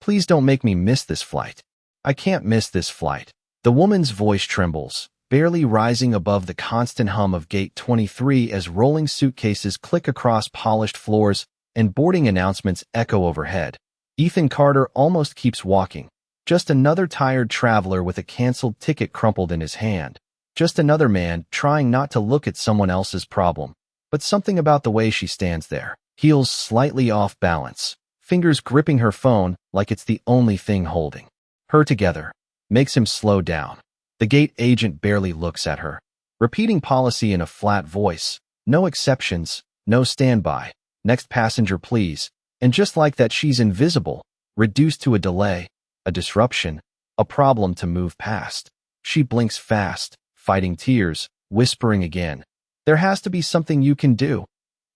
Please don't make me miss this flight. I can't miss this flight. The woman's voice trembles, barely rising above the constant hum of Gate 23 as rolling suitcases click across polished floors and boarding announcements echo overhead. Ethan Carter almost keeps walking. Just another tired traveler with a canceled ticket crumpled in his hand. Just another man trying not to look at someone else's problem. But something about the way she stands there, heels slightly off balance, fingers gripping her phone like it's the only thing holding her together, makes him slow down. The gate agent barely looks at her, repeating policy in a flat voice. No exceptions, no standby. Next passenger, please. And just like that, she's invisible, reduced to a delay, a disruption, a problem to move past. She blinks fast, fighting tears, whispering again. There has to be something you can do.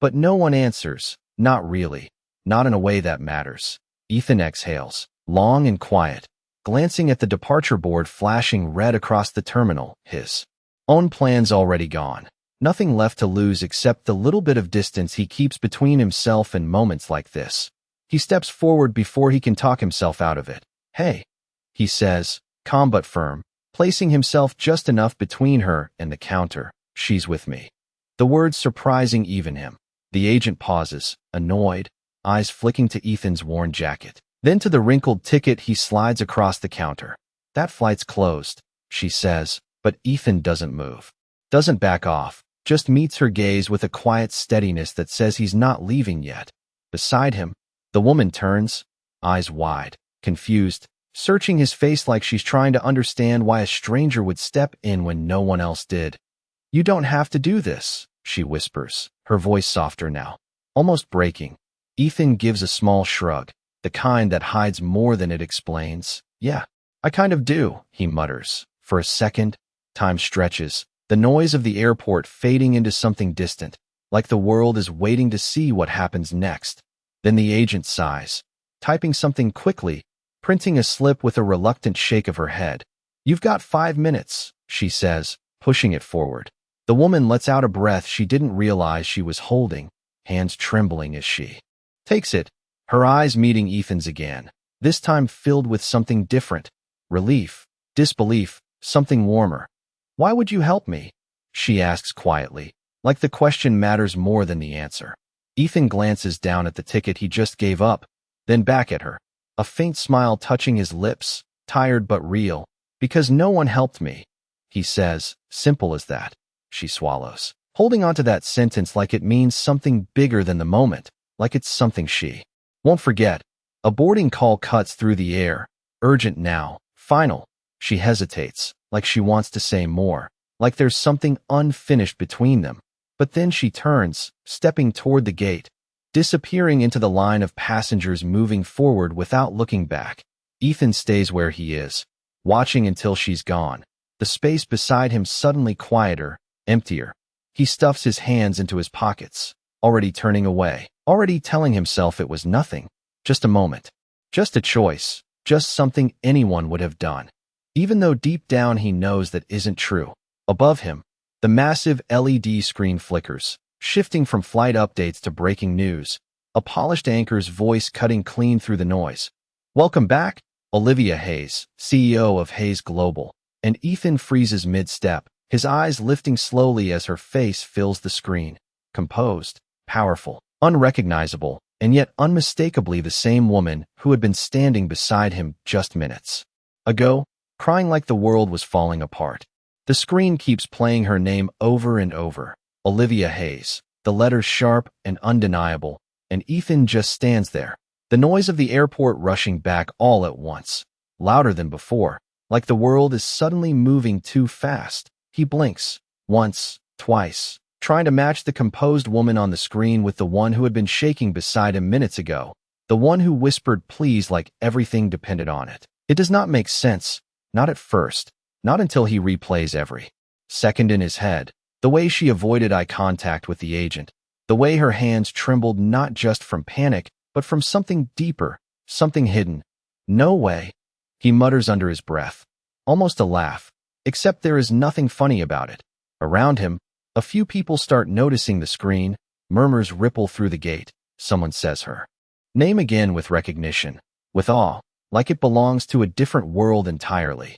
But no one answers, not really, not in a way that matters. Ethan exhales, long and quiet, glancing at the departure board flashing red across the terminal, his own plans already gone. Nothing left to lose except the little bit of distance he keeps between himself and moments like this. He steps forward before he can talk himself out of it. Hey, he says, calm but firm, placing himself just enough between her and the counter. She's with me. The words surprising even him. The agent pauses, annoyed, eyes flicking to Ethan's worn jacket. Then to the wrinkled ticket he slides across the counter. That flight's closed, she says, but Ethan doesn't move. Doesn't back off, just meets her gaze with a quiet steadiness that says he's not leaving yet. Beside him, the woman turns, eyes wide, confused, searching his face like she's trying to understand why a stranger would step in when no one else did. You don't have to do this, she whispers, her voice softer now, almost breaking. Ethan gives a small shrug, the kind that hides more than it explains. Yeah, I kind of do, he mutters. For a second, time stretches, the noise of the airport fading into something distant, like the world is waiting to see what happens next. Then the agent sighs, typing something quickly, printing a slip with a reluctant shake of her head. You've got 5 minutes, she says, pushing it forward. The woman lets out a breath she didn't realize she was holding, hands trembling as she takes it, her eyes meeting Ethan's again, this time filled with something different. Relief, disbelief, something warmer. Why would you help me? She asks quietly, like the question matters more than the answer. Ethan glances down at the ticket he just gave up, then back at her, a faint smile touching his lips, tired but real. Because no one helped me, he says, simple as that. She swallows, holding onto that sentence like it means something bigger than the moment, like it's something she won't forget. A boarding call cuts through the air, urgent now, final. She hesitates, like she wants to say more, like there's something unfinished between them. But then she turns, stepping toward the gate, disappearing into the line of passengers moving forward without looking back. Ethan stays where he is, watching until she's gone. The space beside him suddenly quieter, emptier. He stuffs his hands into his pockets, already turning away, already telling himself it was nothing, just a moment, just a choice, just something anyone would have done. Even though deep down he knows that isn't true. Above him, the massive LED screen flickers, shifting from flight updates to breaking news, a polished anchor's voice cutting clean through the noise. Welcome back, Olivia Hayes, CEO of Hayes Global. And Ethan freezes mid-step, his eyes lifting slowly as her face fills the screen. Composed, powerful, unrecognizable, and yet unmistakably the same woman who had been standing beside him just minutes ago, crying like the world was falling apart. The screen keeps playing her name over and over. Olivia Hayes, the letters sharp and undeniable, and Ethan just stands there. The noise of the airport rushing back all at once, louder than before, like the world is suddenly moving too fast. He blinks, once, twice, trying to match the composed woman on the screen with the one who had been shaking beside him minutes ago, the one who whispered please like everything depended on it. It does not make sense, not at first, not until he replays every second in his head. The way she avoided eye contact with the agent, the way her hands trembled not just from panic, but from something deeper, something hidden. No way, he mutters under his breath, almost a laugh, except there is nothing funny about it. Around him, a few people start noticing the screen, murmurs ripple through the gate. Someone says her name again with recognition, with awe. like it belongs to a different world entirely.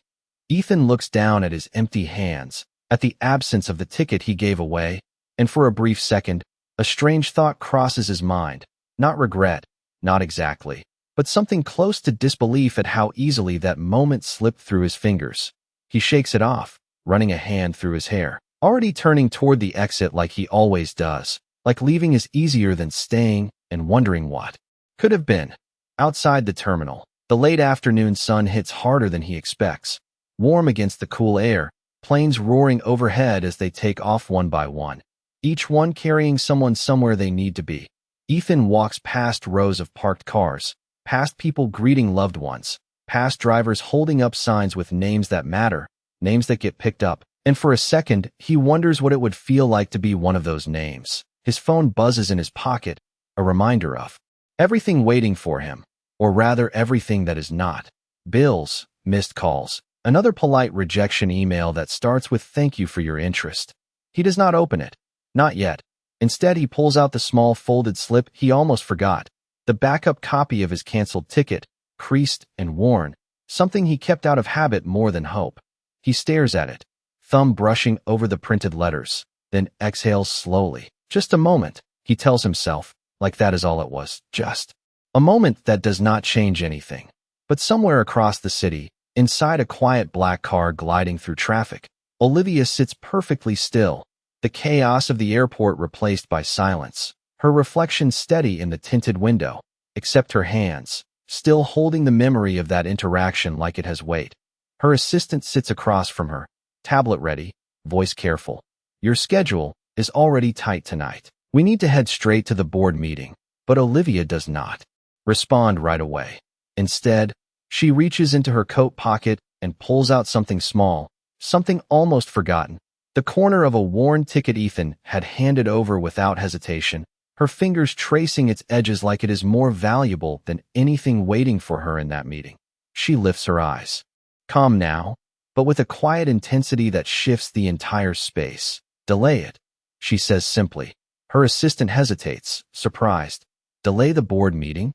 Ethan looks down at his empty hands, at the absence of the ticket he gave away, and for a brief second, a strange thought crosses his mind. Not regret, not exactly, but something close to disbelief at how easily that moment slipped through his fingers. He shakes it off, running a hand through his hair, already turning toward the exit like he always does, like leaving is easier than staying, and wondering what could have been. Outside the terminal, the late afternoon sun hits harder than he expects, warm against the cool air, planes roaring overhead as they take off one by one, each one carrying someone somewhere they need to be. Ethan walks past rows of parked cars, past people greeting loved ones, past drivers holding up signs with names that matter, names that get picked up, and for a second, he wonders what it would feel like to be one of those names. His phone buzzes in his pocket, a reminder of everything waiting for him, or rather everything that is not. Bills, missed calls, another polite rejection email that starts with "Thank you for your interest." He does not open it. Not yet. Instead, he pulls out the small folded slip he almost forgot, the backup copy of his canceled ticket, creased and worn, something he kept out of habit more than hope. He stares at it, thumb brushing over the printed letters, then exhales slowly. Just a moment, he tells himself, like that is all it was, just a moment that does not change anything. But somewhere across the city, inside a quiet black car gliding through traffic, Olivia sits perfectly still, the chaos of the airport replaced by silence, her reflection steady in the tinted window, except her hands, still holding the memory of that interaction like it has weight. Her assistant sits across from her, tablet ready, voice careful. Your schedule is already tight tonight. We need to head straight to the board meeting, but Olivia does not respond right away. Instead, she reaches into her coat pocket and pulls out something small, something almost forgotten. The corner of a worn ticket Ethan had handed over without hesitation, her fingers tracing its edges like it is more valuable than anything waiting for her in that meeting. She lifts her eyes. Calm now, but with a quiet intensity that shifts the entire space. Delay it, she says simply. Her assistant hesitates, surprised. Delay the board meeting?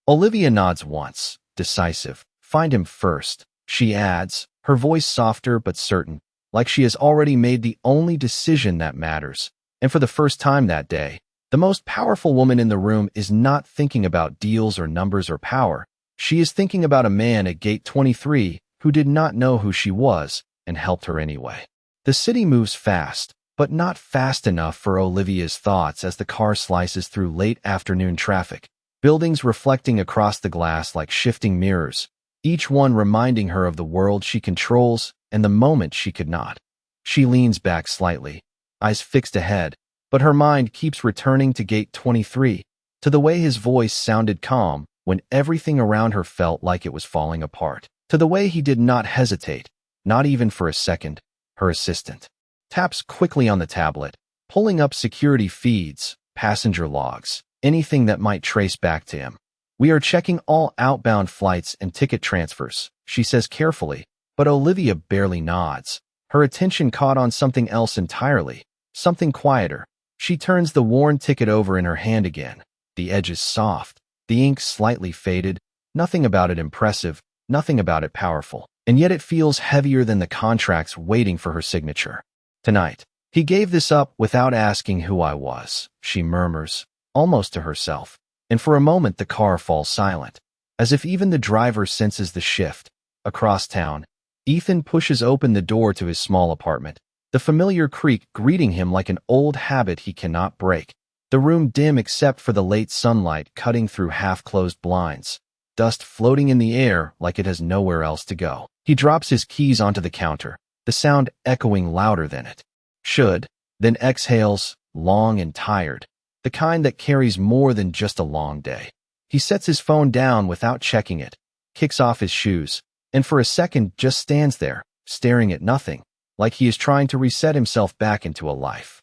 Olivia nods once, decisive. Find him first, she adds, her voice softer but certain, like she has already made the only decision that matters. And for the first time that day, the most powerful woman in the room is not thinking about deals or numbers or power. She is thinking about a man at gate 23 who did not know who she was and helped her anyway. The city moves fast, but not fast enough for Olivia's thoughts as the car slices through late afternoon traffic, buildings reflecting across the glass like shifting mirrors, each one reminding her of the world she controls and the moment she could not. She leans back slightly, eyes fixed ahead, but her mind keeps returning to gate 23, to the way his voice sounded calm when everything around her felt like it was falling apart, to the way he did not hesitate, not even for a second. Her assistant taps quickly on the tablet, pulling up security feeds, passenger logs, anything that might trace back to him. We are checking all outbound flights and ticket transfers, she says carefully, but Olivia barely nods, her attention caught on something else entirely, something quieter. She turns the worn ticket over in her hand again, the edges soft, the ink slightly faded, nothing about it impressive, nothing about it powerful, and yet it feels heavier than the contracts waiting for her signature. Tonight, he gave this up without asking who I was, she murmurs, almost to herself, and for a moment the car falls silent, as if even the driver senses the shift. Across town, Ethan pushes open the door to his small apartment, the familiar creak greeting him like an old habit he cannot break. The room dim except for the late sunlight cutting through half-closed blinds, dust floating in the air like it has nowhere else to go. He drops his keys onto the counter, the sound echoing louder than it should, then exhales, long and tired, the kind that carries more than just a long day. He sets his phone down without checking it, kicks off his shoes, and for a second just stands there, staring at nothing, like he is trying to reset himself back into a life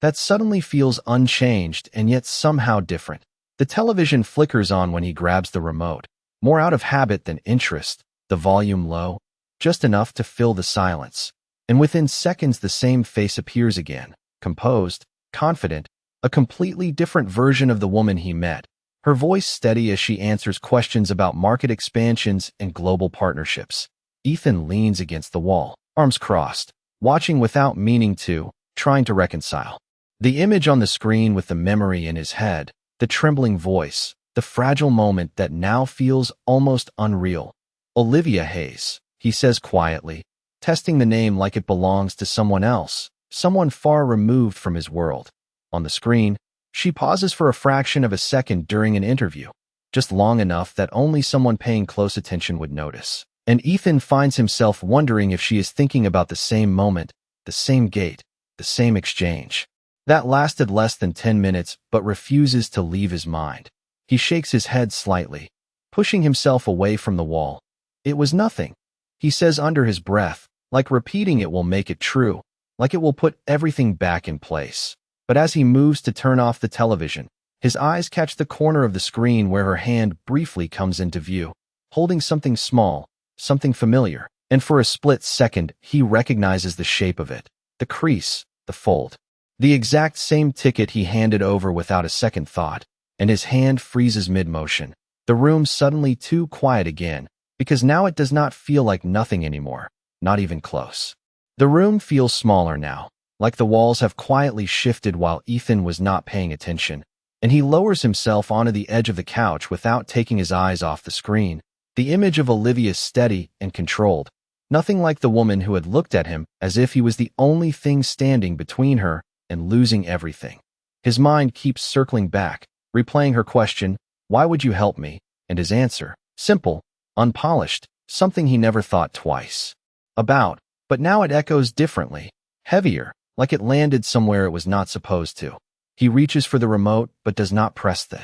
that suddenly feels unchanged and yet somehow different. The television flickers on when he grabs the remote, more out of habit than interest, the volume low, just enough to fill the silence. And within seconds the same face appears again, composed, confident, a completely different version of the woman he met, her voice steady as she answers questions about market expansions and global partnerships. Ethan leans against the wall, arms crossed, watching without meaning to, trying to reconcile. The image on the screen with the memory in his head, the trembling voice, the fragile moment that now feels almost unreal. Olivia Hayes, he says quietly, testing the name like it belongs to someone else, someone far removed from his world. On the screen, she pauses for a fraction of a second during an interview, just long enough that only someone paying close attention would notice. And Ethan finds himself wondering if she is thinking about the same moment, the same gate, the same exchange. That lasted less than 10 minutes but refuses to leave his mind. He shakes his head slightly, pushing himself away from the wall. It was nothing, he says under his breath, like repeating it will make it true, like it will put everything back in place. But as he moves to turn off the television, his eyes catch the corner of the screen where her hand briefly comes into view, holding something small, something familiar, and for a split second he recognizes the shape of it, the crease, the fold. The exact same ticket he handed over without a second thought, and his hand freezes mid-motion. The room's suddenly too quiet again, because now it does not feel like nothing anymore, not even close. The room feels smaller now, like the walls have quietly shifted while Ethan was not paying attention, and he lowers himself onto the edge of the couch without taking his eyes off the screen. The image of Olivia steady and controlled, nothing like the woman who had looked at him as if he was the only thing standing between her and losing everything. His mind keeps circling back, replaying her question, "Why would you help me?" and his answer, simple, unpolished, something he never thought twice about, but now it echoes differently, heavier, like it landed somewhere it was not supposed to. He reaches for the remote but does not press the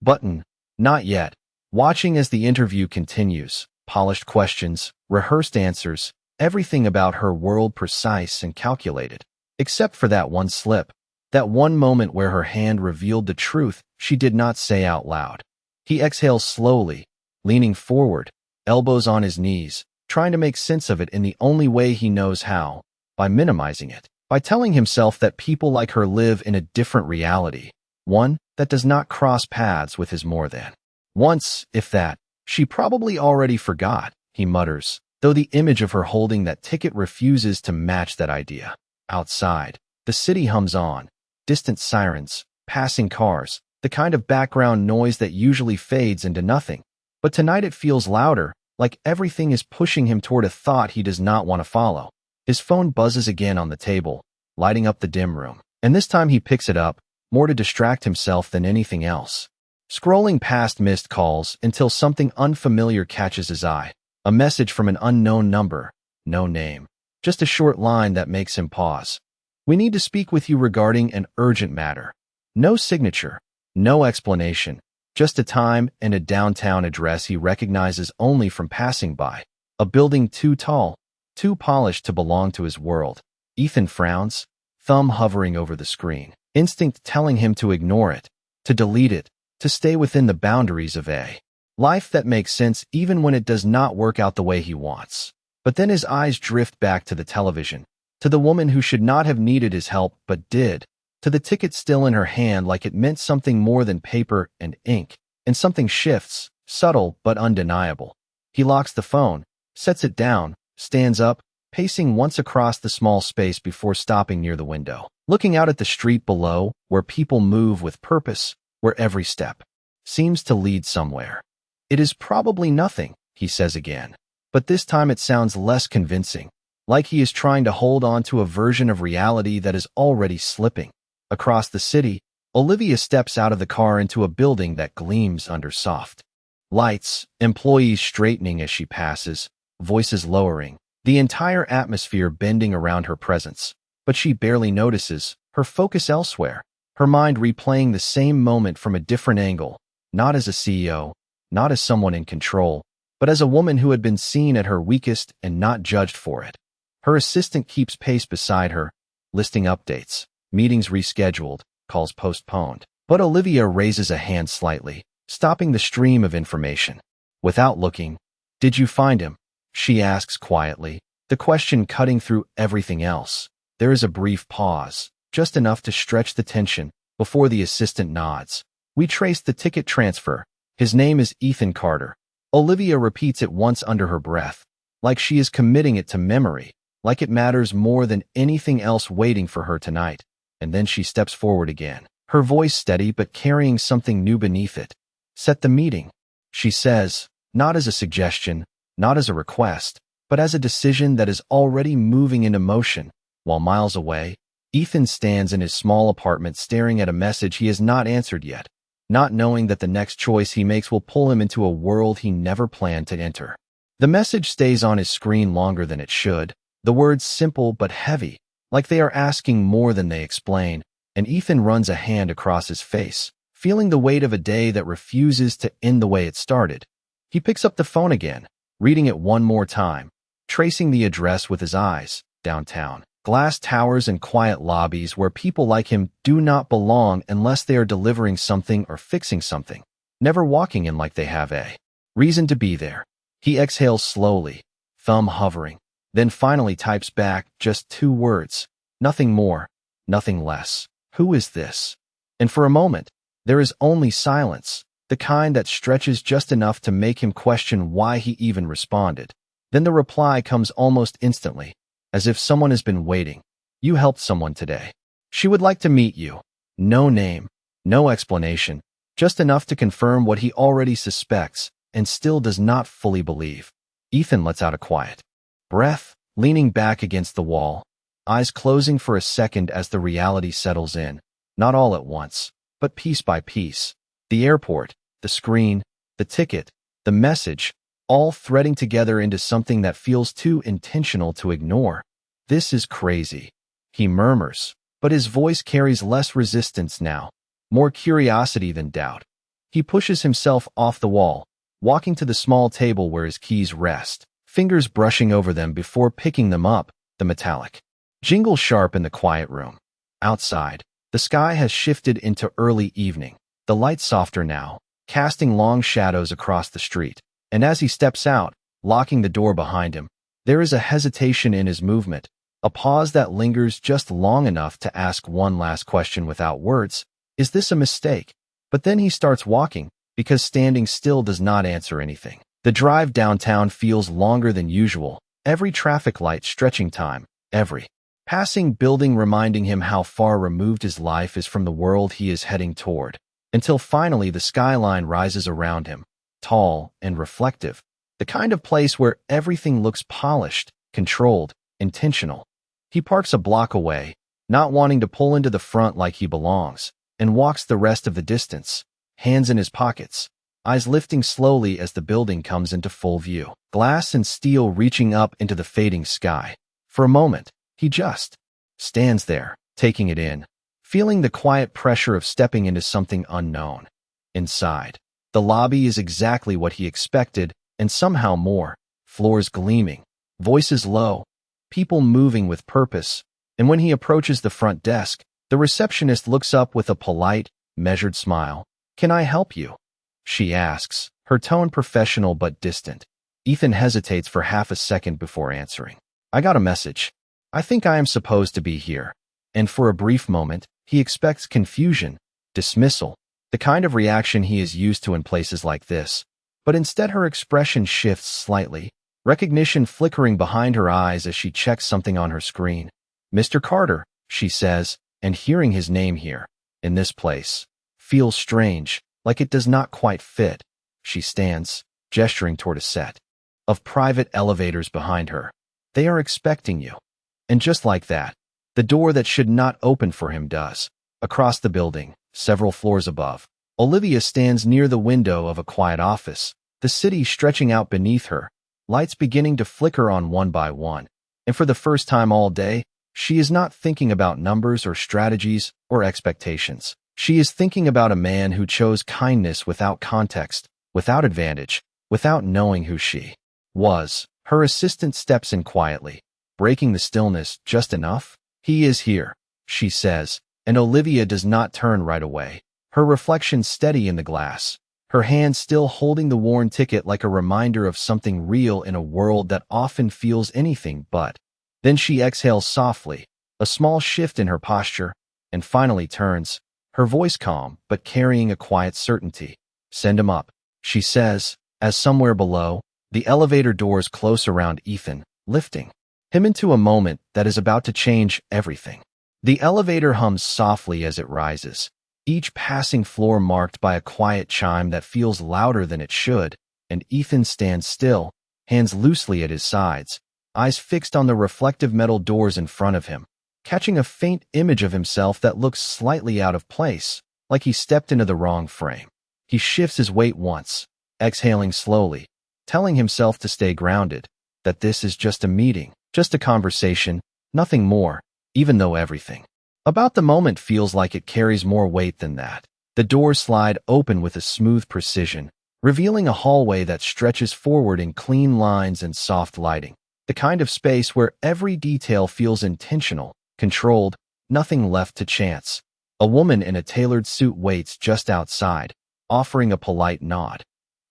button, not yet. Watching as the interview continues, polished questions, rehearsed answers, everything about her world precise and calculated, except for that one slip, that one moment where her hand revealed the truth she did not say out loud. He exhales slowly, leaning forward, elbows on his knees, trying to make sense of it in the only way he knows how, by minimizing it, by telling himself that people like her live in a different reality, one that does not cross paths with his more than. Once, if that, she probably already forgot, he mutters, though the image of her holding that ticket refuses to match that idea. Outside, the city hums on, distant sirens, passing cars, the kind of background noise that usually fades into nothing. But tonight it feels louder, like everything is pushing him toward a thought he does not want to follow. His phone buzzes again on the table, lighting up the dim room, and this time he picks it up, more to distract himself than anything else. Scrolling past missed calls until something unfamiliar catches his eye. A message from an unknown number, no name. Just a short line that makes him pause. "We need to speak with you regarding an urgent matter." No signature, no explanation, just a time and a downtown address he recognizes only from passing by. A building too tall, too polished to belong to his world. Ethan frowns, thumb hovering over the screen, instinct telling him to ignore it, to delete it, to stay within the boundaries of a life that makes sense even when it does not work out the way he wants. But then his eyes drift back to the television, to the woman who should not have needed his help but did, to the ticket still in her hand like it meant something more than paper and ink, and something shifts, subtle but undeniable. He locks the phone, sets it down, stands up, pacing once across the small space before stopping near the window, looking out at the street below, where people move with purpose, where every step seems to lead somewhere. "It is probably nothing," he says again, but this time it sounds less convincing, like he is trying to hold on to a version of reality that is already slipping. Across the city, Olivia steps out of the car into a building that gleams under soft lights, employees straightening as she passes, voices lowering, the entire atmosphere bending around her presence. But she barely notices, her focus elsewhere, her mind replaying the same moment from a different angle, not as a CEO, not as someone in control, but as a woman who had been seen at her weakest and not judged for it. Her assistant keeps pace beside her, listing updates, meetings rescheduled, calls postponed. But Olivia raises a hand slightly, stopping the stream of information. Without looking, "Did you find him?" she asks quietly, the question cutting through everything else. There is a brief pause, just enough to stretch the tension, before the assistant nods. We traced the ticket transfer. His name is Ethan Carter. Olivia repeats it once under her breath, like she is committing it to memory, like it matters more than anything else waiting for her tonight. And then she steps forward again, her voice steady but carrying something new beneath it. Set the meeting, she says, not as a suggestion, not as a request, but as a decision that is already moving into motion. While miles away, Ethan stands in his small apartment staring at a message he has not answered yet, not knowing that the next choice he makes will pull him into a world he never planned to enter. The message stays on his screen longer than it should, the words simple but heavy, like they are asking more than they explain, and Ethan runs a hand across his face, feeling the weight of a day that refuses to end the way it started. He picks up the phone again, reading it one more time, tracing the address with his eyes. Downtown. Glass towers and quiet lobbies where people like him do not belong unless they are delivering something or fixing something, never walking in like they have a reason to be there. He exhales slowly, thumb hovering, then finally types back just 2 words. Nothing more, nothing less. Who is this? And for a moment, there is only silence, the kind that stretches just enough to make him question why he even responded. Then the reply comes almost instantly, as if someone has been waiting. You helped someone today. She would like to meet you. No name, no explanation, just enough to confirm what he already suspects and still does not fully believe. Ethan lets out a quiet breath, leaning back against the wall, eyes closing for a second as the reality settles in, not all at once, but piece by piece. The airport, the screen, the ticket, the message, all threading together into something that feels too intentional to ignore. This is crazy, he murmurs, but his voice carries less resistance now, more curiosity than doubt. He pushes himself off the wall, walking to the small table where his keys rest, fingers brushing over them before picking them up, the metallic jingle sharp in the quiet room. Outside, the sky has shifted into early evening, the light softer now, casting long shadows across the street. And as he steps out, locking the door behind him, there is a hesitation in his movement, a pause that lingers just long enough to ask one last question without words. Is this a mistake? But then he starts walking, because standing still does not answer anything. The drive downtown feels longer than usual, every traffic light stretching time, every passing building reminding him how far removed his life is from the world he is heading toward, until finally the skyline rises around him, tall and reflective, the kind of place where everything looks polished, controlled, intentional. He parks a block away, not wanting to pull into the front like he belongs, and walks the rest of the distance, hands in his pockets, eyes lifting slowly as the building comes into full view, glass and steel reaching up into the fading sky. For a moment, he just stands there, taking it in, feeling the quiet pressure of stepping into something unknown. Inside, the lobby is exactly what he expected, and somehow more. Floors gleaming, voices low, people moving with purpose. And when he approaches the front desk, the receptionist looks up with a polite, measured smile. "Can I help you?" she asks, her tone professional but distant. Ethan hesitates for half a second before answering. "I got a message. I think I am supposed to be here." And for a brief moment, he expects confusion, dismissal, the kind of reaction he is used to in places like this. But instead her expression shifts slightly, recognition flickering behind her eyes as she checks something on her screen. "Mr. Carter," she says, and hearing his name here, in this place, feels strange, like it does not quite fit. She stands, gesturing toward a set of private elevators behind her. "They are expecting you." And just like that, the door that should not open for him does. Across the building, several floors above, Olivia stands near the window of a quiet office, the city stretching out beneath her, lights beginning to flicker on one by one. And for the first time all day, she is not thinking about numbers or strategies or expectations. She is thinking about a man who chose kindness without context, without advantage, without knowing who she was. Her assistant steps in quietly, breaking the stillness just enough. "He is here," she says, and Olivia does not turn right away, her reflection steady in the glass, her hand still holding the worn ticket like a reminder of something real in a world that often feels anything but. Then she exhales softly, a small shift in her posture, and finally turns, her voice calm but carrying a quiet certainty. "Send him up," she says, as somewhere below, the elevator doors close around Ethan, lifting him into a moment that is about to change everything. The elevator hums softly as it rises, each passing floor marked by a quiet chime that feels louder than it should, and Ethan stands still, hands loosely at his sides, eyes fixed on the reflective metal doors in front of him, catching a faint image of himself that looks slightly out of place, like he stepped into the wrong frame. He shifts his weight once, exhaling slowly, telling himself to stay grounded, that this is just a meeting, just a conversation, nothing more, even though everything about the moment feels like it carries more weight than that. The doors slide open with a smooth precision, revealing a hallway that stretches forward in clean lines and soft lighting, the kind of space where every detail feels intentional, controlled, nothing left to chance. A woman in a tailored suit waits just outside, offering a polite nod.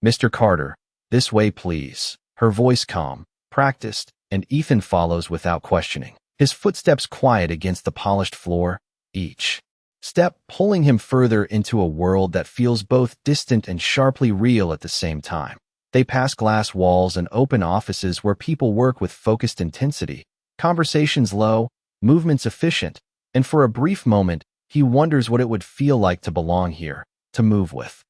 "Mr. Carter, this way please," her voice calm, practiced, and Ethan follows without questioning, his footsteps quiet against the polished floor, each step pulling him further into a world that feels both distant and sharply real at the same time. They pass glass walls and open offices where people work with focused intensity, conversations low, movements efficient, and for a brief moment, he wonders what it would feel like to belong here, to move with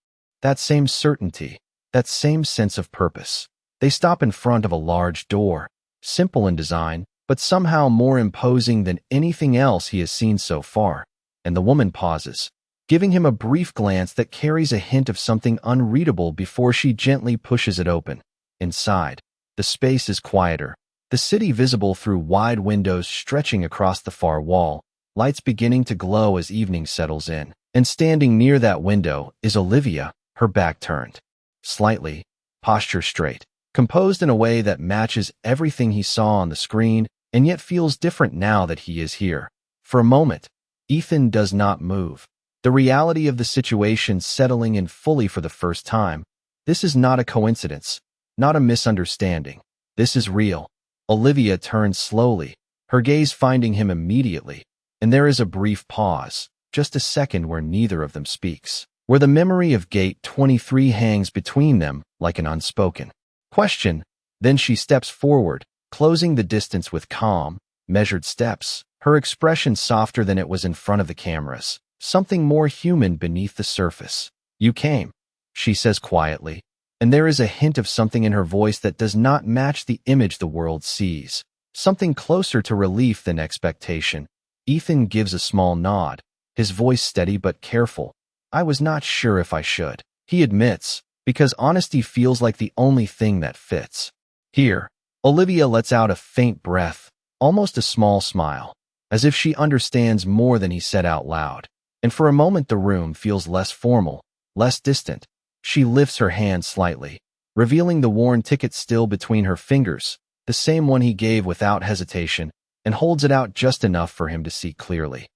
that same certainty, that same sense of purpose. They stop in front of a large door, simple in design, but somehow more imposing than anything else he has seen so far, and the woman pauses, giving him a brief glance that carries a hint of something unreadable before she gently pushes it open. Inside, the space is quieter, the city visible through wide windows stretching across the far wall, lights beginning to glow as evening settles in, and standing near that window is Olivia, her back turned slightly, posture straight, composed in a way that matches everything he saw on the screen and yet feels different now that he is here. For a moment, Ethan does not move, the reality of the situation settling in fully for the first time. This is not a coincidence, not a misunderstanding. This is real. Olivia turns slowly, her gaze finding him immediately, and there is a brief pause, just a second where neither of them speaks, where the memory of Gate 23 hangs between them like an unspoken question. Then she steps forward, closing the distance with calm, measured steps, her expression softer than it was in front of the cameras, something more human beneath the surface. "You came," she says quietly, and there is a hint of something in her voice that does not match the image the world sees, something closer to relief than expectation. Ethan gives a small nod, his voice steady but careful. "I was not sure if I should," he admits, because honesty feels like the only thing that fits. Here, Olivia lets out a faint breath, almost a small smile, as if she understands more than he said out loud. And for a moment the room feels less formal, less distant. She lifts her hand slightly, revealing the worn ticket still between her fingers, the same one he gave without hesitation, and holds it out just enough for him to see clearly.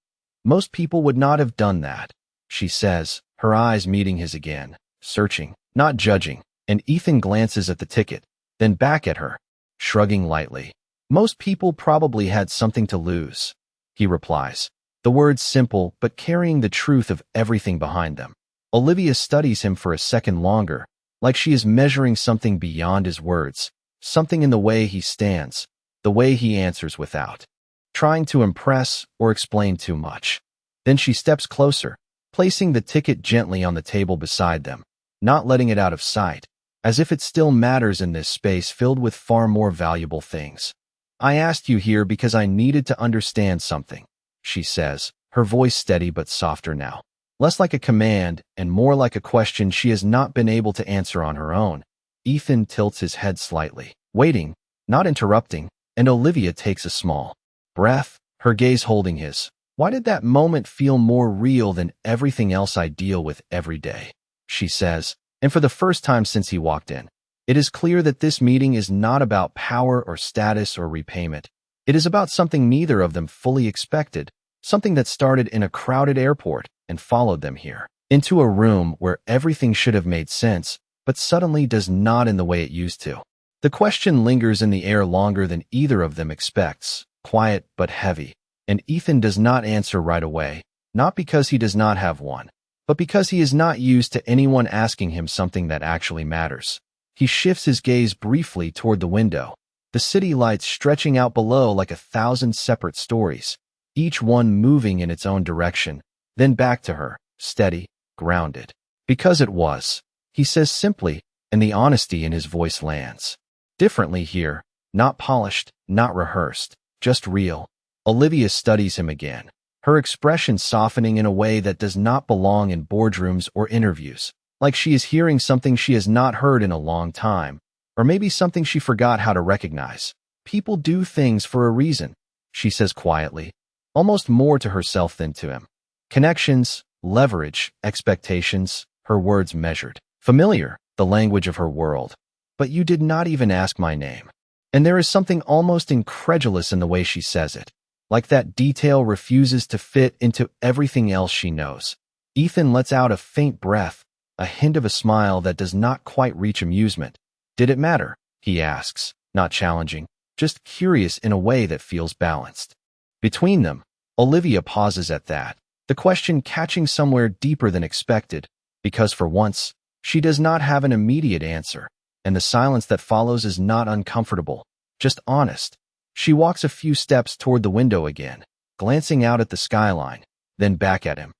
"Most people would not have done that," she says, her eyes meeting his again, searching, not judging, and Ethan glances at the ticket, then back at her, shrugging lightly. "Most people probably had something to lose," he replies, the words simple but carrying the truth of everything behind them. Olivia studies him for a second longer, like she is measuring something beyond his words, something in the way he stands, the way he answers without trying to impress or explain too much. Then she steps closer, placing the ticket gently on the table beside them, not letting it out of sight, as if it still matters in this space filled with far more valuable things. "I asked you here because I needed to understand something," she says, her voice steady but softer now, less like a command and more like a question she has not been able to answer on her own. Ethan tilts his head slightly, waiting, not interrupting, and Olivia takes a small breath, her gaze holding his. "Why did that moment feel more real than everything else I deal with every day?" she says, and for the first time since he walked in, it is clear that this meeting is not about power or status or repayment. It is about something neither of them fully expected, something that started in a crowded airport and followed them here, into a room where everything should have made sense, but suddenly does not in the way it used to. The question lingers in the air longer than either of them expects, quiet but heavy, and Ethan does not answer right away, Not because he does not have one, but because he is not used to anyone asking him something that actually matters. He shifts his gaze briefly toward the window, the city lights stretching out below like 1,000 separate stories, each one moving in its own direction, then back to her, steady, grounded. Because it was, he says simply, and the honesty in his voice lands. Differently here, not polished, not rehearsed, just real. Olivia studies him again, her expression softening in a way that does not belong in boardrooms or interviews, like she is hearing something she has not heard in a long time, or maybe something she forgot how to recognize. People do things for a reason, she says quietly, almost more to herself than to him. Connections, leverage, expectations, her words measured. Familiar, the language of her world. But you did not even ask my name. And there is something almost incredulous in the way she says it, like that detail refuses to fit into everything else she knows. Ethan lets out a faint breath, a hint of a smile that does not quite reach amusement. Did it matter? He asks, not challenging, just curious in a way that feels balanced. Between them, Olivia pauses at that, the question catching somewhere deeper than expected, because for once, she does not have an immediate answer, and the silence that follows is not uncomfortable, just honest. She walks a few steps toward the window again, glancing out at the skyline, then back at him.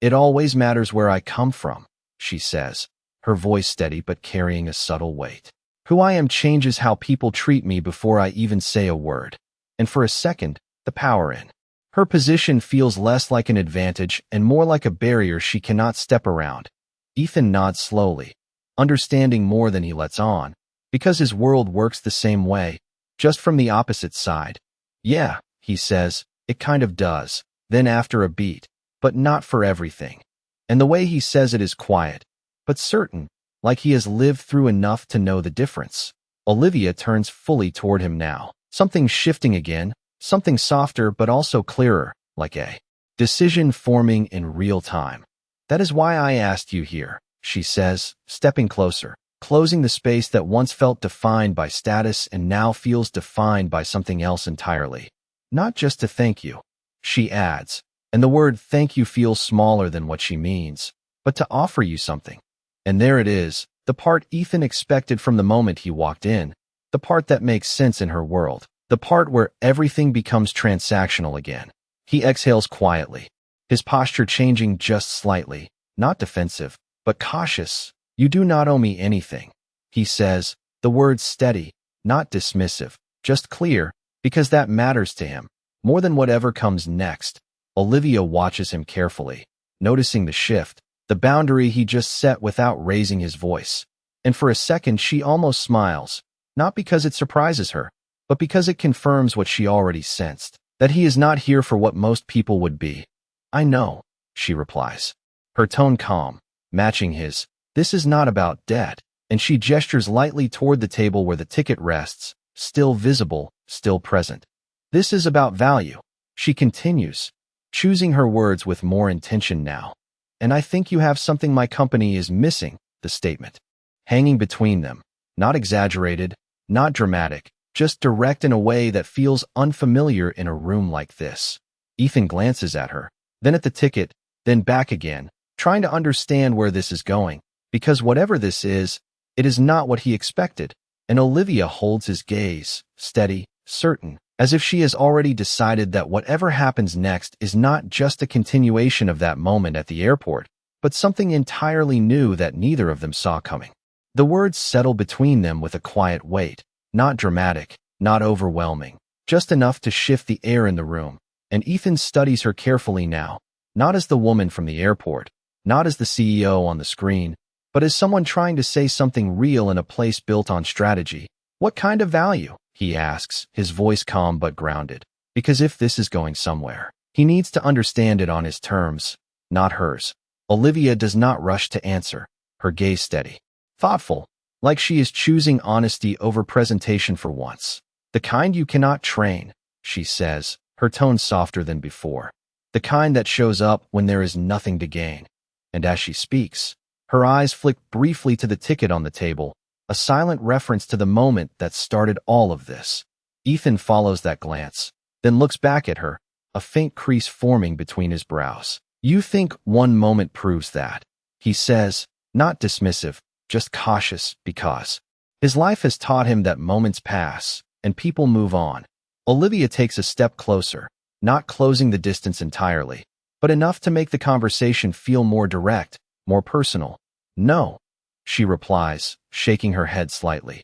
It always matters where I come from, she says, her voice steady but carrying a subtle weight. Who I am changes how people treat me before I even say a word. And for a second, the power in her position feels less like an advantage and more like a barrier she cannot step around. Ethan nods slowly, understanding more than he lets on, because his world works the same way, just from the opposite side. Yeah, he says, it kind of does, then after a beat, but not for everything. And the way he says it is quiet, but certain, like he has lived through enough to know the difference. Olivia turns fully toward him now, something shifting again, something softer but also clearer, like a decision forming in real time. That is why I asked you here, she says, stepping closer, closing the space that once felt defined by status and now feels defined by something else entirely. Not just to thank you, she adds, and the word thank you feels smaller than what she means, but to offer you something. And there it is, the part Ethan expected from the moment he walked in, the part that makes sense in her world, the part where everything becomes transactional again. He exhales quietly, his posture changing just slightly, not defensive, but cautious. You do not owe me anything, he says, the words steady, not dismissive, just clear, because that matters to him, more than whatever comes next. Olivia watches him carefully, noticing the shift, the boundary he just set without raising his voice. And for a second she almost smiles, not because it surprises her, but because it confirms what she already sensed, that he is not here for what most people would be. I know, she replies, her tone calm, matching his. This is not about debt, and she gestures lightly toward the table where the ticket rests, still visible, still present. This is about value, she continues, choosing her words with more intention now. And I think you have something my company is missing, the statement. Hanging between them, not exaggerated, not dramatic, just direct in a way that feels unfamiliar in a room like this. Ethan glances at her, then at the ticket, then back again, trying to understand where this is going, because whatever this is, it is not what he expected, and Olivia holds his gaze, steady, certain, as if she has already decided that whatever happens next is not just a continuation of that moment at the airport, but something entirely new that neither of them saw coming. The words settle between them with a quiet weight, not dramatic, not overwhelming, just enough to shift the air in the room, and Ethan studies her carefully now, not as the woman from the airport, not as the CEO on the screen, but as someone trying to say something real in a place built on strategy. What kind of value? He asks, his voice calm but grounded. Because if this is going somewhere, he needs to understand it on his terms, not hers. Olivia does not rush to answer, her gaze steady, thoughtful, like she is choosing honesty over presentation for once. The kind you cannot train, she says, her tone softer than before. The kind that shows up when there is nothing to gain. And as she speaks, her eyes flick briefly to the ticket on the table, a silent reference to the moment that started all of this. Ethan follows that glance, then looks back at her, a faint crease forming between his brows. You think one moment proves that, he says, not dismissive, just cautious, because his life has taught him that moments pass and people move on. Olivia takes a step closer, not closing the distance entirely, but enough to make the conversation feel more direct, more personal. No, she replies, shaking her head slightly.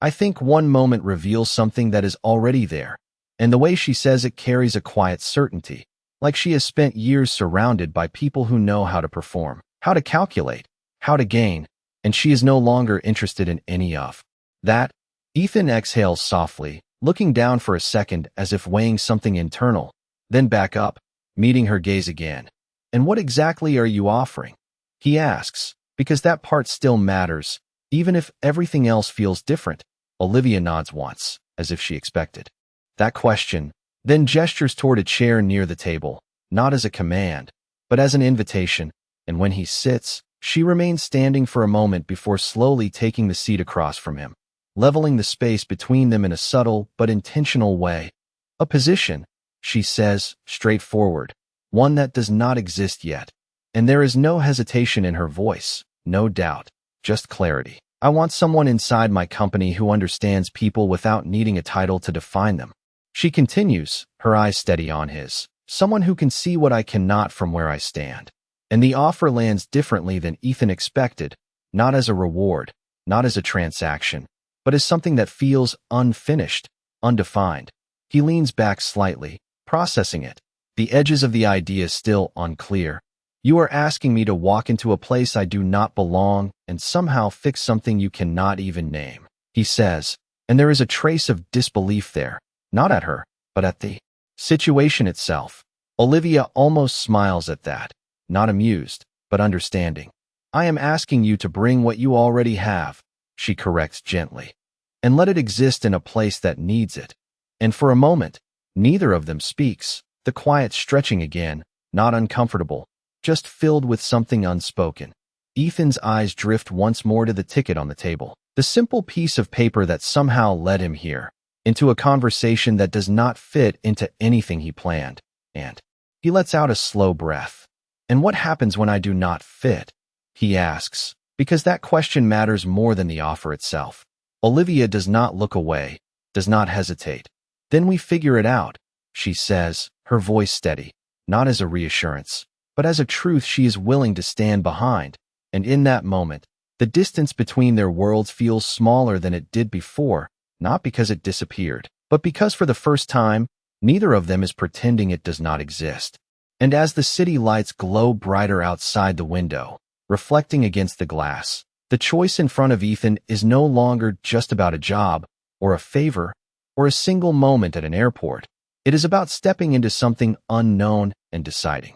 I think one moment reveals something that is already there, and the way she says it carries a quiet certainty, like she has spent years surrounded by people who know how to perform, how to calculate, how to gain, and she is no longer interested in any of that. Ethan exhales softly, looking down for a second as if weighing something internal, then back up, meeting her gaze again. And what exactly are you offering? He asks, because that part still matters, even if everything else feels different. Olivia nods once, as if she expected that question, then gestures toward a chair near the table, not as a command, but as an invitation, and when he sits, she remains standing for a moment before slowly taking the seat across from him, leveling the space between them in a subtle but intentional way. A position, she says, straightforward, one that does not exist yet. And there is no hesitation in her voice, no doubt, just clarity. I want someone inside my company who understands people without needing a title to define them. She continues, her eyes steady on his. Someone who can see what I cannot from where I stand. And the offer lands differently than Ethan expected, not as a reward, not as a transaction, but as something that feels unfinished, undefined. He leans back slightly, processing it. The edges of the idea still unclear. You are asking me to walk into a place I do not belong and somehow fix something you cannot even name, he says, and there is a trace of disbelief there, not at her, but at the situation itself. Olivia almost smiles at that, not amused, but understanding. I am asking you to bring what you already have, she corrects gently, and let it exist in a place that needs it. And for a moment, neither of them speaks, the quiet stretching again, not uncomfortable, just filled with something unspoken. Ethan's eyes drift once more to the ticket on the table, the simple piece of paper that somehow led him here, into a conversation that does not fit into anything he planned, and he lets out a slow breath. And what happens when I do not fit? He asks, because that question matters more than the offer itself. Olivia does not look away, does not hesitate. Then we figure it out, she says, her voice steady, not as a reassurance, but as a truth she is willing to stand behind. And in that moment, the distance between their worlds feels smaller than it did before, not because it disappeared, but because for the first time, neither of them is pretending it does not exist. And as the city lights glow brighter outside the window, reflecting against the glass, the choice in front of Ethan is no longer just about a job, or a favor, or a single moment at an airport. It is about stepping into something unknown and deciding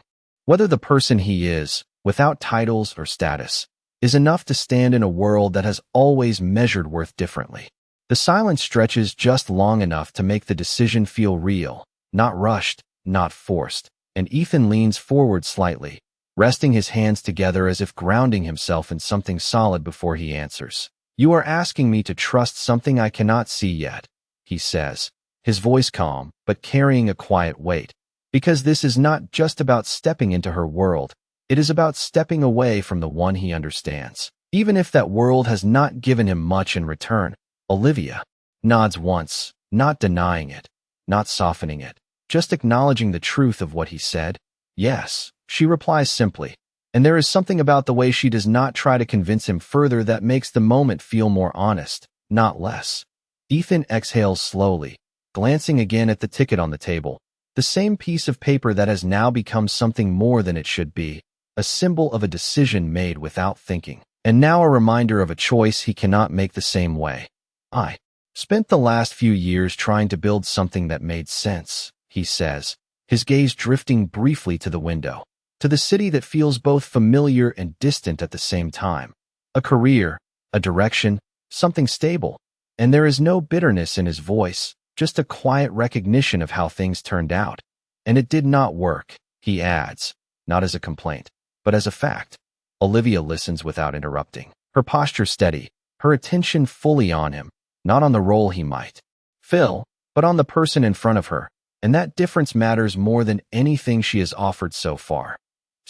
whether the person he is, without titles or status, is enough to stand in a world that has always measured worth differently. The silence stretches just long enough to make the decision feel real, not rushed, not forced, and Ethan leans forward slightly, resting his hands together as if grounding himself in something solid before he answers. You are asking me to trust something I cannot see yet, he says, his voice calm, but carrying a quiet weight. Because this is not just about stepping into her world, it is about stepping away from the one he understands. Even if that world has not given him much in return. Olivia nods once, not denying it, not softening it, just acknowledging the truth of what he said. Yes, she replies simply, and there is something about the way she does not try to convince him further that makes the moment feel more honest, not less. Ethan exhales slowly, glancing again at the ticket on the table, the same piece of paper that has now become something more than it should be, a symbol of a decision made without thinking, and now a reminder of a choice he cannot make the same way. I spent the last few years trying to build something that made sense, he says, his gaze drifting briefly to the window, to the city that feels both familiar and distant at the same time. A career, a direction, something stable, and there is no bitterness in his voice, just a quiet recognition of how things turned out. And it did not work, he adds, not as a complaint, but as a fact. Olivia listens without interrupting, her posture steady, her attention fully on him, not on the role he might fill, but on the person in front of her, and that difference matters more than anything she has offered so far.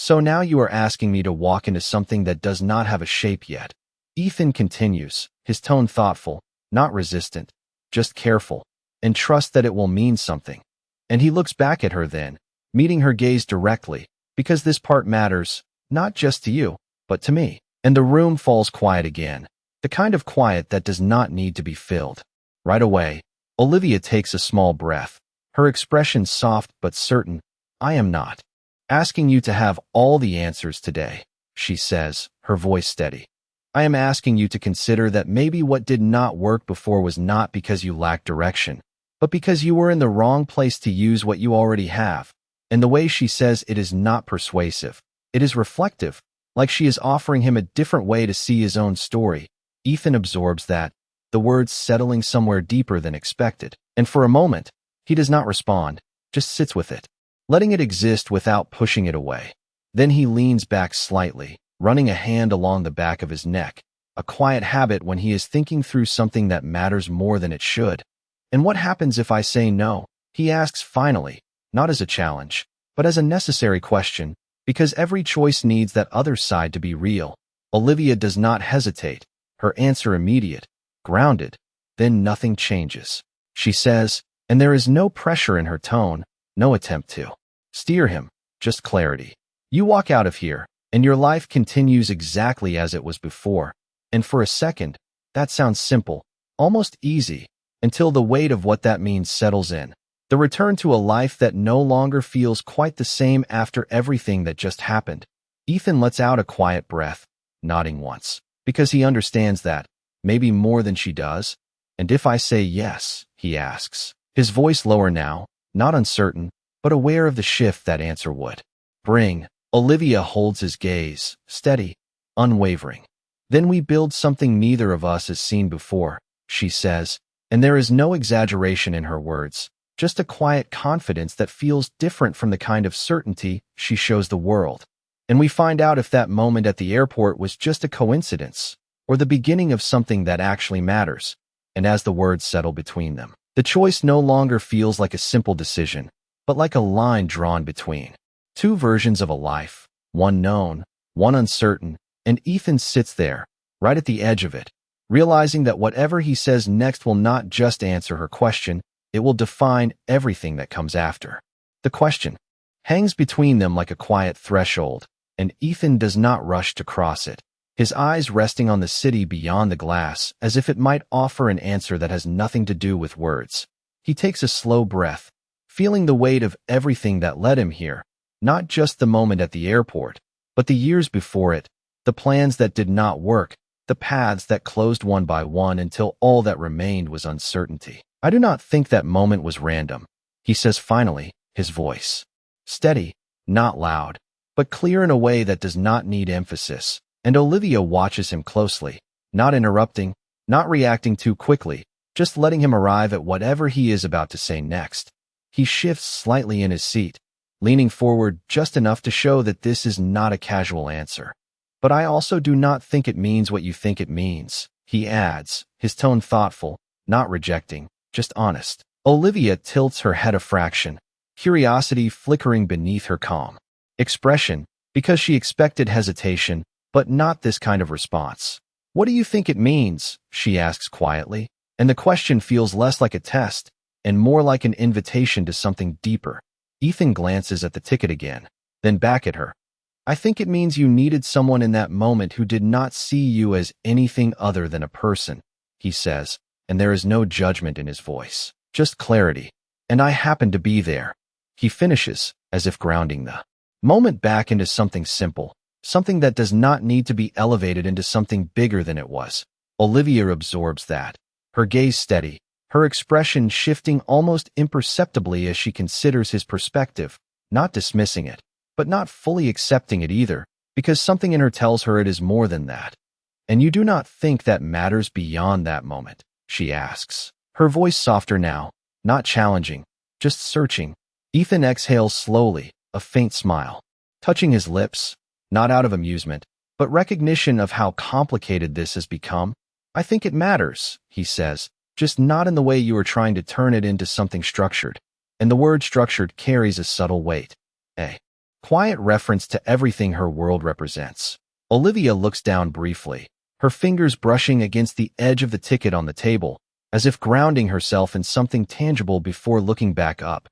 So now you are asking me to walk into something that does not have a shape yet. Ethan continues, his tone thoughtful, not resistant, just careful, and trust that it will mean something. And he looks back at her then, meeting her gaze directly, because this part matters, not just to you, but to me. And the room falls quiet again, the kind of quiet that does not need to be filled. Right away, Olivia takes a small breath, her expression soft but certain. I am not asking you to have all the answers today, she says, her voice steady. I am asking you to consider that maybe what did not work before was not because you lacked direction, but because you were in the wrong place to use what you already have. And the way she says it is not persuasive. It is reflective, like she is offering him a different way to see his own story. Ethan absorbs that, the words settling somewhere deeper than expected. And for a moment, he does not respond, just sits with it, letting it exist without pushing it away. Then he leans back slightly, running a hand along the back of his neck, a quiet habit when he is thinking through something that matters more than it should. And what happens if I say no? He asks finally, not as a challenge, but as a necessary question, because every choice needs that other side to be real. Olivia does not hesitate, her answer immediate, grounded. Then nothing changes. She says, and there is no pressure in her tone, no attempt to steer him, just clarity. You walk out of here, and your life continues exactly as it was before. And for a second, that sounds simple, almost easy, until the weight of what that means settles in. The return to a life that no longer feels quite the same after everything that just happened. Ethan lets out a quiet breath, nodding once, because he understands that, maybe more than she does. And if I say yes, he asks, his voice lower now, not uncertain, but aware of the shift that answer would bring. Olivia holds his gaze, steady, unwavering. Then we build something neither of us has seen before, she says, and there is no exaggeration in her words, just a quiet confidence that feels different from the kind of certainty she shows the world. And we find out if that moment at the airport was just a coincidence, or the beginning of something that actually matters. And as the words settle between them, the choice no longer feels like a simple decision, but like a line drawn between two versions of a life, one known, one uncertain, and Ethan sits there, right at the edge of it, realizing that whatever he says next will not just answer her question, it will define everything that comes after. The question hangs between them like a quiet threshold, and Ethan does not rush to cross it, his eyes resting on the city beyond the glass as if it might offer an answer that has nothing to do with words. He takes a slow breath, feeling the weight of everything that led him here, not just the moment at the airport, but the years before it, the plans that did not work, the paths that closed one by one until all that remained was uncertainty. I do not think that moment was random, he says finally, his voice steady, not loud, but clear in a way that does not need emphasis. And Olivia watches him closely, not interrupting, not reacting too quickly, just letting him arrive at whatever he is about to say next. He shifts slightly in his seat, leaning forward just enough to show that this is not a casual answer. But I also do not think it means what you think it means, he adds, his tone thoughtful, not rejecting, just honest. Olivia tilts her head a fraction, curiosity flickering beneath her calm expression, because she expected hesitation, but not this kind of response. What do you think it means? She asks quietly, and the question feels less like a test and more like an invitation to something deeper. Ethan glances at the ticket again, then back at her. I think it means you needed someone in that moment who did not see you as anything other than a person, he says, and there is no judgment in his voice, just clarity. And I happened to be there. He finishes, as if grounding the moment back into something simple, something that does not need to be elevated into something bigger than it was. Olivia absorbs that, her gaze steady, her expression shifting almost imperceptibly as she considers his perspective, not dismissing it, but not fully accepting it either, because something in her tells her it is more than that. And you do not think that matters beyond that moment, she asks, her voice softer now, not challenging, just searching. Ethan exhales slowly, a faint smile, touching his lips, not out of amusement, but recognition of how complicated this has become. I think it matters, he says, just not in the way you are trying to turn it into something structured. And the word structured carries a subtle weight. quiet reference to everything her world represents. Olivia looks down briefly, her fingers brushing against the edge of the ticket on the table, as if grounding herself in something tangible before looking back up.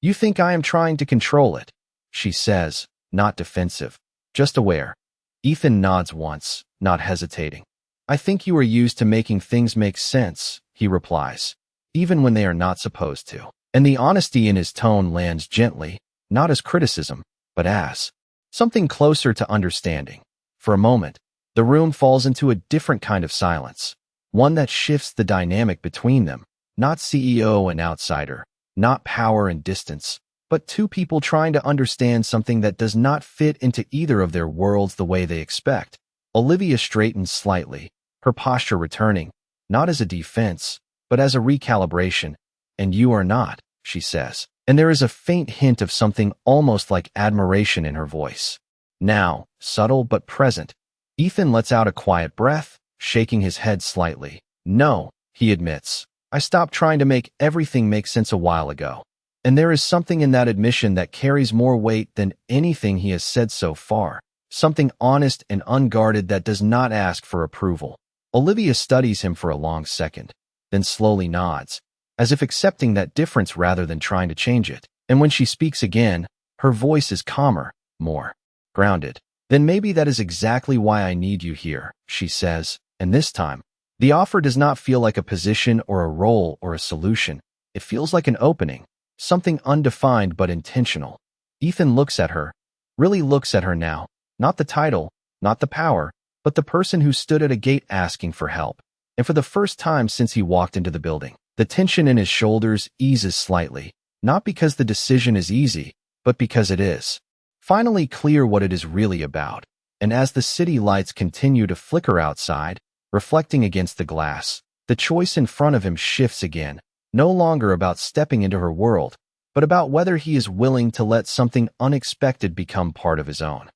"You think I am trying to control it," she says, not defensive, just aware. Ethan nods once, not hesitating. "I think you are used to making things make sense," he replies, "even when they are not supposed to." And the honesty in his tone lands gently, not as criticism, but as something closer to understanding. For a moment, the room falls into a different kind of silence, one that shifts the dynamic between them, not CEO and outsider, not power and distance, but two people trying to understand something that does not fit into either of their worlds the way they expect. Olivia straightens slightly, her posture returning, not as a defense, but as a recalibration. "And you are not," she says, and there is a faint hint of something almost like admiration in her voice. Now, subtle but present, Ethan lets out a quiet breath, shaking his head slightly. "No," he admits, "I stopped trying to make everything make sense a while ago." And there is something in that admission that carries more weight than anything he has said so far, something honest and unguarded that does not ask for approval. Olivia studies him for a long second, then slowly nods, as if accepting that difference rather than trying to change it. And when she speaks again, her voice is calmer, more grounded. "Then maybe that is exactly why I need you here," she says, and this time, the offer does not feel like a position or a role or a solution. It feels like an opening, something undefined but intentional. Ethan looks at her, really looks at her now, not the title, not the power, but the person who stood at a gate asking for help. And for the first time since he walked into the building, the tension in his shoulders eases slightly, not because the decision is easy, but because it is finally clear what it is really about. And as the city lights continue to flicker outside, reflecting against the glass, the choice in front of him shifts again, no longer about stepping into her world, but about whether he is willing to let something unexpected become part of his own.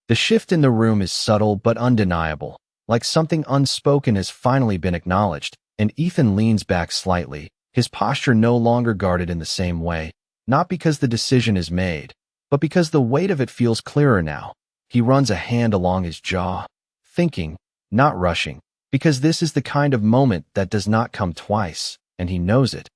The shift in the room is subtle but undeniable, like something unspoken has finally been acknowledged, and Ethan leans back slightly, his posture no longer guarded in the same way, not because the decision is made, but because the weight of it feels clearer now. He runs a hand along his jaw, thinking, not rushing, because this is the kind of moment that does not come twice, and he knows it.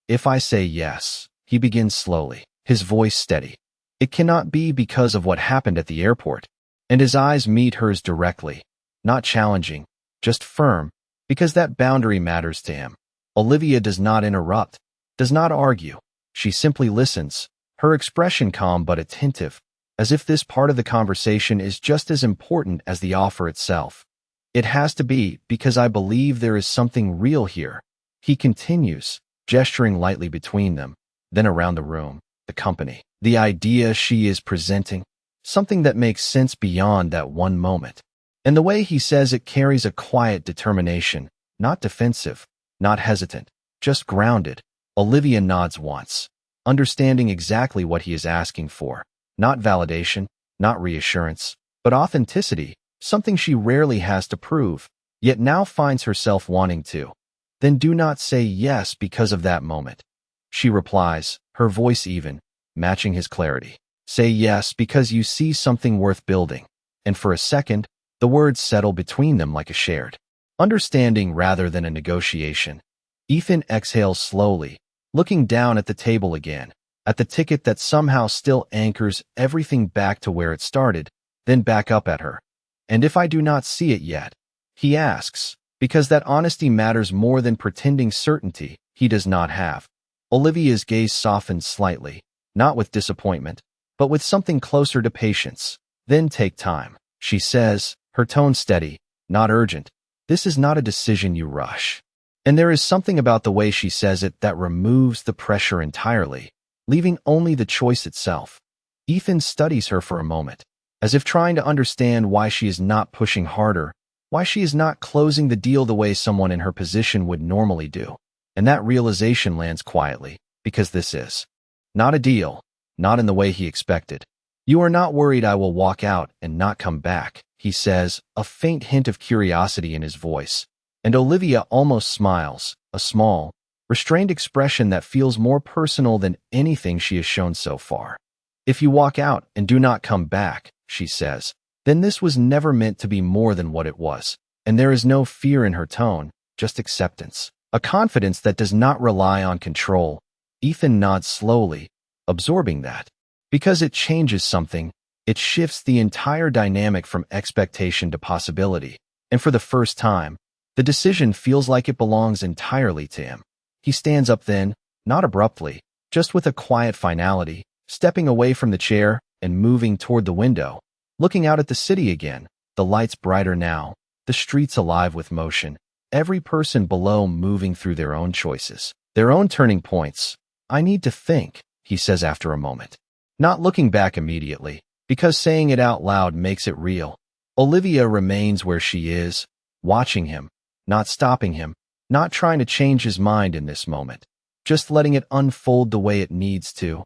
"If I say yes," he begins slowly, his voice steady, "it cannot be because of what happened at the airport." And his eyes meet hers directly, not challenging, just firm, because that boundary matters to him. Olivia does not interrupt, does not argue. She simply listens, her expression calm but attentive, as if this part of the conversation is just as important as the offer itself. "It has to be because I believe there is something real here," he continues, gesturing lightly between them, then around the room, the company, the idea she is presenting, something that makes sense beyond that one moment. And the way he says it carries a quiet determination, not defensive, not hesitant, just grounded. Olivia nods once, understanding exactly what he is asking for. Not validation, not reassurance, but authenticity, something she rarely has to prove, yet now finds herself wanting to. "Then do not say yes because of that moment," she replies, her voice even, matching his clarity. "Say yes because you see something worth building." And for a second, the words settle between them like a shared understanding rather than a negotiation. Ethan exhales slowly, looking down at the table again, at the ticket that somehow still anchors everything back to where it started, then back up at her. "And if I do not see it yet?" he asks, because that honesty matters more than pretending certainty he does not have. Olivia's gaze softens slightly, not with disappointment, but with something closer to patience. "Then take time," she says, her tone steady, not urgent. "This is not a decision you rush." And there is something about the way she says it that removes the pressure entirely, leaving only the choice itself. Ethan studies her for a moment, as if trying to understand why she is not pushing harder, why she is not closing the deal the way someone in her position would normally do. And that realization lands quietly, because this is not a deal, not in the way he expected. "You are not worried I will walk out and not come back," he says, a faint hint of curiosity in his voice. And Olivia almost smiles, a small, restrained expression that feels more personal than anything she has shown so far. If you walk out and do not come back, she says, then this was never meant to be more than what it was. And there is no fear in her tone, just acceptance. A confidence that does not rely on control. Ethan nods slowly, absorbing that. Because it changes something, it shifts the entire dynamic from expectation to possibility. And for the first time, the decision feels like it belongs entirely to him. He stands up then, not abruptly, just with a quiet finality, stepping away from the chair and moving toward the window, looking out at the city again, the lights brighter now, the streets alive with motion, every person below moving through their own choices, their own turning points. I need to think, he says after a moment, not looking back immediately, because saying it out loud makes it real. Olivia remains where she is, watching him, not stopping him, not trying to change his mind in this moment, just letting it unfold the way it needs to.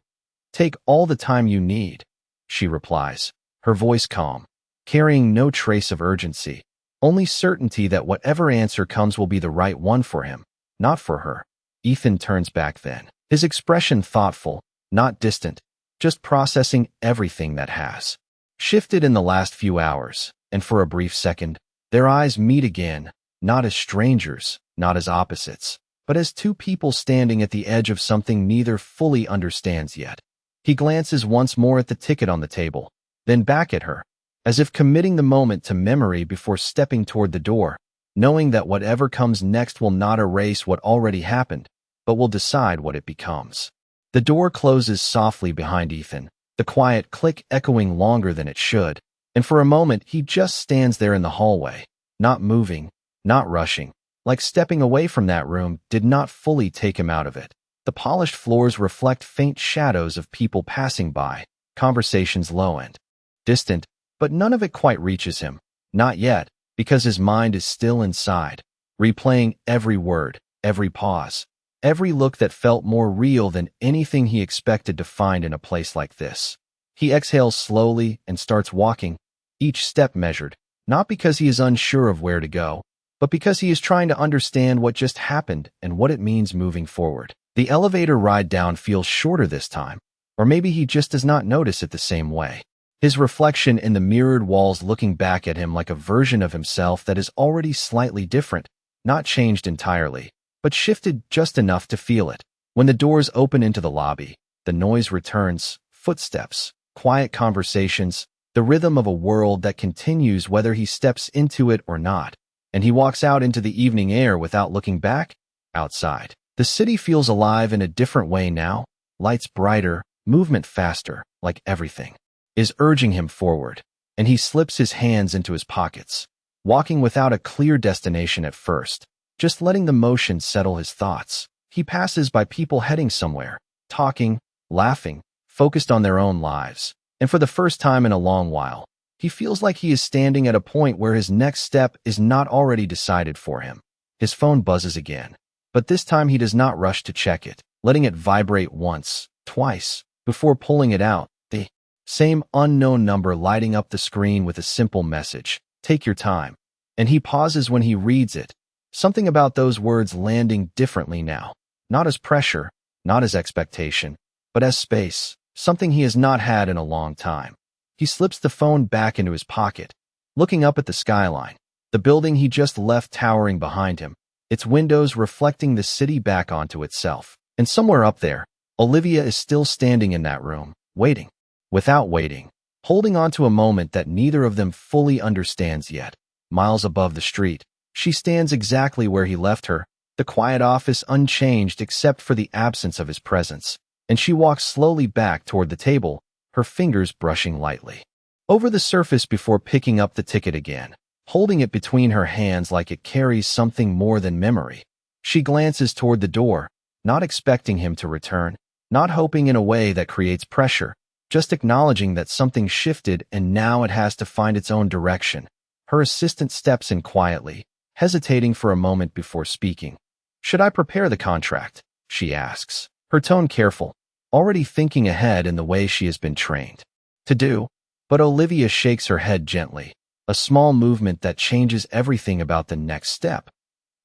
Take all the time you need, she replies, her voice calm, carrying no trace of urgency, only certainty that whatever answer comes will be the right one for him, not for her. Ethan turns back then, his expression thoughtful, not distant, just processing everything that has shifted in the last few hours, and for a brief second, their eyes meet again, not as strangers, not as opposites, but as two people standing at the edge of something neither fully understands yet. He glances once more at the ticket on the table, then back at her, as if committing the moment to memory before stepping toward the door, knowing that whatever comes next will not erase what already happened, but will decide what it becomes. The door closes softly behind Ethan, the quiet click echoing longer than it should, and for a moment he just stands there in the hallway, not moving, not rushing, like stepping away from that room did not fully take him out of it. The polished floors reflect faint shadows of people passing by, conversations low and distant, but none of it quite reaches him. Not yet, because his mind is still inside, replaying every word, every pause, every look that felt more real than anything he expected to find in a place like this. He exhales slowly and starts walking, each step measured, not because he is unsure of where to go, but because he is trying to understand what just happened and what it means moving forward. The elevator ride down feels shorter this time, or maybe he just does not notice it the same way. His reflection in the mirrored walls looking back at him like a version of himself that is already slightly different, not changed entirely, but shifted just enough to feel it. When the doors open into the lobby, the noise returns, footsteps, quiet conversations, the rhythm of a world that continues whether he steps into it or not, and he walks out into the evening air without looking back. Outside, the city feels alive in a different way now, lights brighter, movement faster, like everything is urging him forward, and he slips his hands into his pockets, walking without a clear destination at first, just letting the motion settle his thoughts. He passes by people heading somewhere, talking, laughing, focused on their own lives, and for the first time in a long while, he feels like he is standing at a point where his next step is not already decided for him. His phone buzzes again, but this time he does not rush to check it, letting it vibrate once, twice, before pulling it out, the same unknown number lighting up the screen with a simple message, "Take your time." And he pauses when he reads it, something about those words landing differently now, not as pressure, not as expectation, but as space, something he has not had in a long time. He slips the phone back into his pocket, looking up at the skyline, the building he just left towering behind him, its windows reflecting the city back onto itself. And somewhere up there, Olivia is still standing in that room, waiting. Without waiting, holding on to a moment that neither of them fully understands yet. Miles above the street, she stands exactly where he left her, the quiet office unchanged except for the absence of his presence, and she walks slowly back toward the table, her fingers brushing lightly over the surface before picking up the ticket again, holding it between her hands like it carries something more than memory. She glances toward the door, not expecting him to return, not hoping in a way that creates pressure, just acknowledging that something shifted and now it has to find its own direction. Her assistant steps in quietly, hesitating for a moment before speaking. "Should I prepare the contract?" she asks, her tone careful, already thinking ahead in the way she has been trained to do. But Olivia shakes her head gently, a small movement that changes everything about the next step.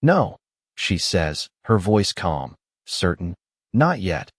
"No," she says, her voice calm, certain, "not yet."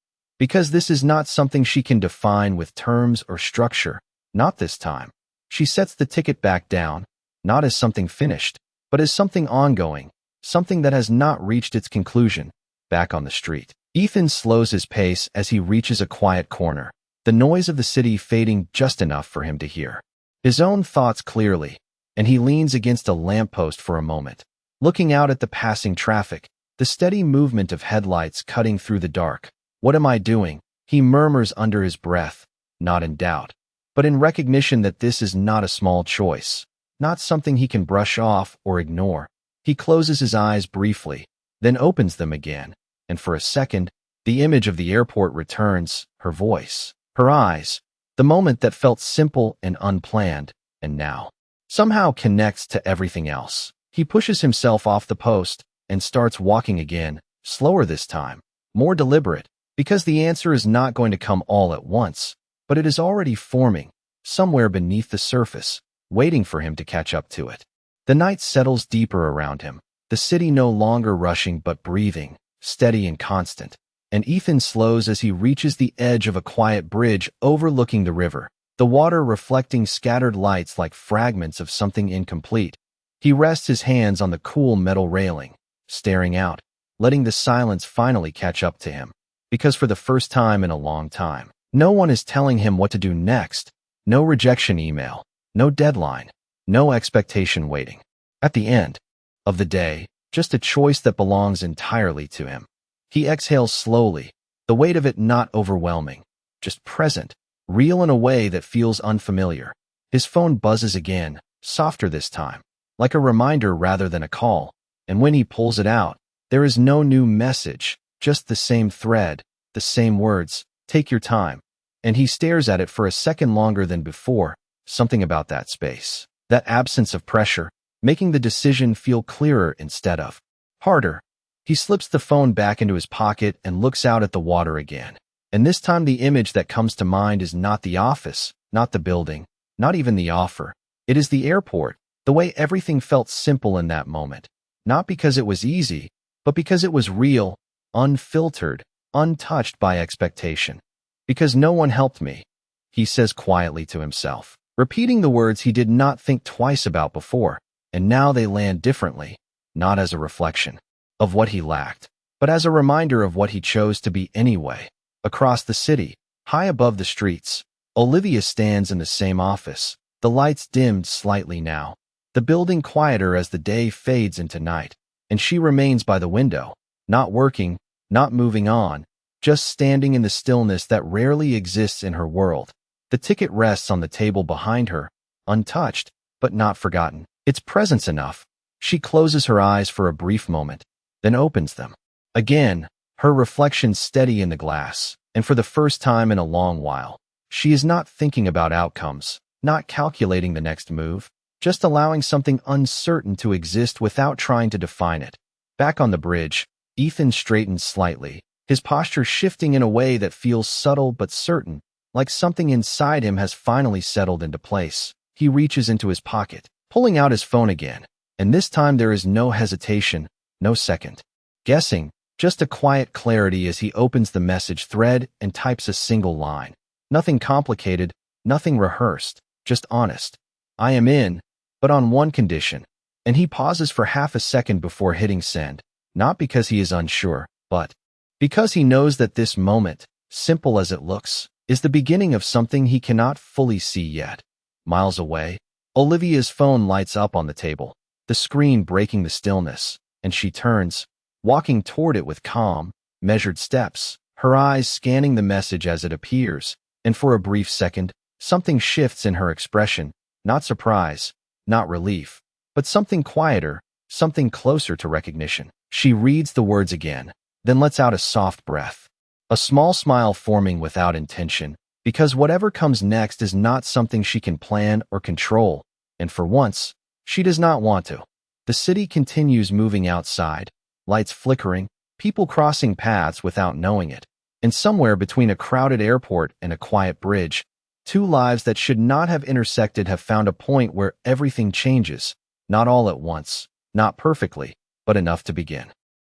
Because this is not something she can define with terms or structure. Not this time. She sets the ticket back down, not as something finished, but as something ongoing, something that has not reached its conclusion. Back on the street, Ethan slows his pace as he reaches a quiet corner, the noise of the city fading just enough for him to hear his own thoughts clearly, and he leans against a lamppost for a moment, looking out at the passing traffic, the steady movement of headlights cutting through the dark. What am I doing? He murmurs under his breath, not in doubt, but in recognition that this is not a small choice, not something he can brush off or ignore. He closes his eyes briefly, then opens them again, and for a second, the image of the airport returns, her voice, her eyes, the moment that felt simple and unplanned, and now somehow connects to everything else. He pushes himself off the post and starts walking again, slower this time, more deliberate, because the answer is not going to come all at once, but it is already forming, somewhere beneath the surface, waiting for him to catch up to it. The night settles deeper around him, the city no longer rushing but breathing, steady and constant, and Ethan slows as he reaches the edge of a quiet bridge overlooking the river, the water reflecting scattered lights like fragments of something incomplete. He rests his hands on the cool metal railing, staring out, letting the silence finally catch up to him. Because for the first time in a long time, no one is telling him what to do next. No rejection email, no deadline, no expectation waiting. At the end of the day, just a choice that belongs entirely to him. He exhales slowly, the weight of it not overwhelming, just present, real in a way that feels unfamiliar. His phone buzzes again, softer this time, like a reminder rather than a call, and when he pulls it out, there is no new message, just the same thread, the same words, take your time. And he stares at it for a second longer than before, something about that space, that absence of pressure, making the decision feel clearer instead of harder. He slips the phone back into his pocket and looks out at the water again. And this time the image that comes to mind is not the office, not the building, not even the offer. It is the airport, the way everything felt simple in that moment. Not because it was easy, but because it was real, unfiltered, untouched by expectation. Because no one helped me, he says quietly to himself, repeating the words he did not think twice about before, and now they land differently, not as a reflection of what he lacked, but as a reminder of what he chose to be anyway. Across the city, high above the streets, Olivia stands in the same office, the lights dimmed slightly now, the building quieter as the day fades into night, and she remains by the window, not working, not moving on, just standing in the stillness that rarely exists in her world. The ticket rests on the table behind her, untouched, but not forgotten. Its presence enough. She closes her eyes for a brief moment, then opens them. Again, her reflection steady in the glass, and for the first time in a long while, she is not thinking about outcomes, not calculating the next move, just allowing something uncertain to exist without trying to define it. Back on the bridge, Ethan straightens slightly, his posture shifting in a way that feels subtle but certain, like something inside him has finally settled into place. He reaches into his pocket, pulling out his phone again, and this time there is no hesitation, no second guessing, just a quiet clarity as he opens the message thread and types a single line. Nothing complicated, nothing rehearsed, just honest. I am in, but on one condition. And he pauses for half a second before hitting send, not because he is unsure, but because he knows that this moment, simple as it looks, is the beginning of something he cannot fully see yet. Miles away, Olivia's phone lights up on the table, the screen breaking the stillness, and she turns, walking toward it with calm, measured steps, her eyes scanning the message as it appears, and for a brief second, something shifts in her expression, not surprise, not relief, but something quieter, something closer to recognition. She reads the words again, then lets out a soft breath, a small smile forming without intention, because whatever comes next is not something she can plan or control, and for once, she does not want to. The city continues moving outside, lights flickering, people crossing paths without knowing it, and somewhere between a crowded airport and a quiet bridge, two lives that should not have intersected have found a point where everything changes, not all at once, not perfectly, but enough to begin.